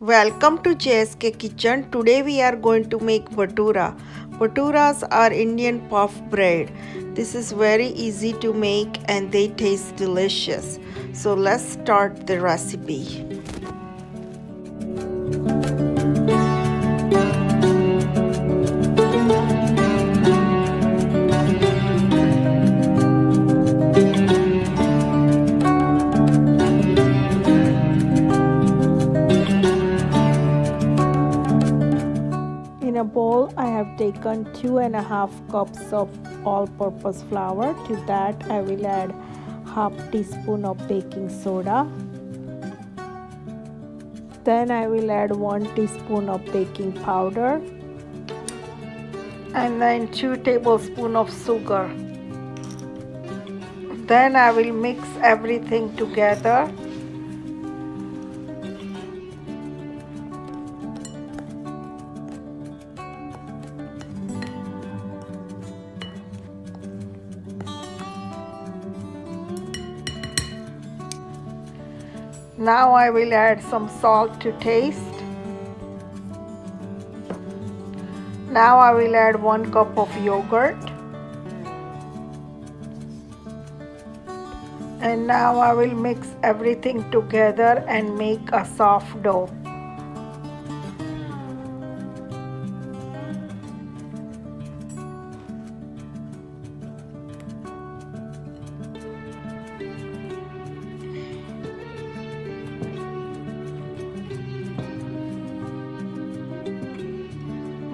Welcome to JSK Kitchen. Today we are going to make Bhatura. Bhaturas are Indian puff bread. This is very easy to make and they taste delicious. So let's start the recipe. In a bowl, I have taken 2.5 cups of all-purpose flour. To that, I will add half teaspoon of baking soda. Then I will add 1 teaspoon of baking powder. And then 2 tablespoons of sugar. Then I will mix everything together. Now I will add some salt to taste. Now I will add 1 cup of yogurt. And now I will mix everything together and make a soft dough.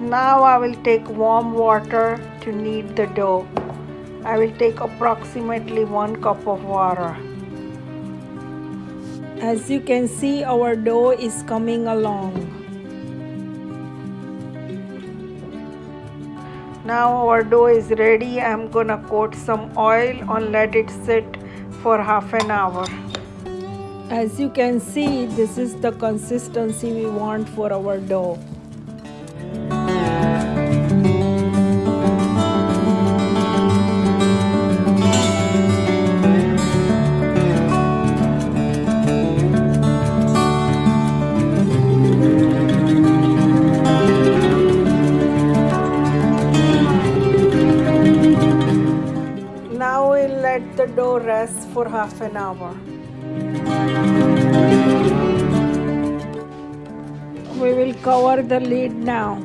Now I will take warm water to knead the dough. I will take approximately 1 cup of water. As you can see, our dough is coming along. Now our dough is ready. I'm gonna coat some oil and let it sit for half an hour. As you can see, this is the consistency we want for our dough. Now we'll let the dough rest for half an hour. We will cover the lid now.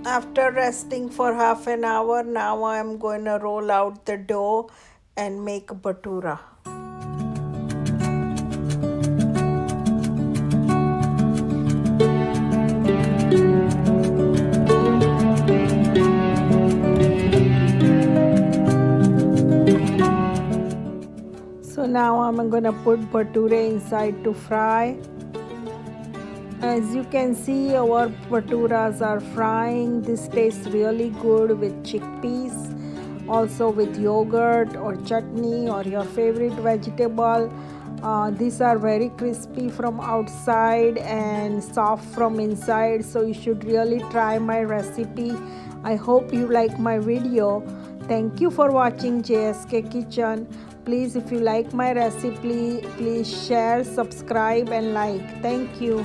After resting for half an hour, now I am going to roll out the dough and make Bhatura. So now I'm going to put Bhatura inside to fry. As you can see, our Bhaturas are frying. This tastes really good with chickpeas, also with yogurt or chutney or your favorite vegetable. These are very crispy from outside and soft from inside, so you should really try my recipe. I hope you like my video. Thank you for watching JSK Kitchen. Please, if you like my recipe, please share, subscribe and like. Thank you.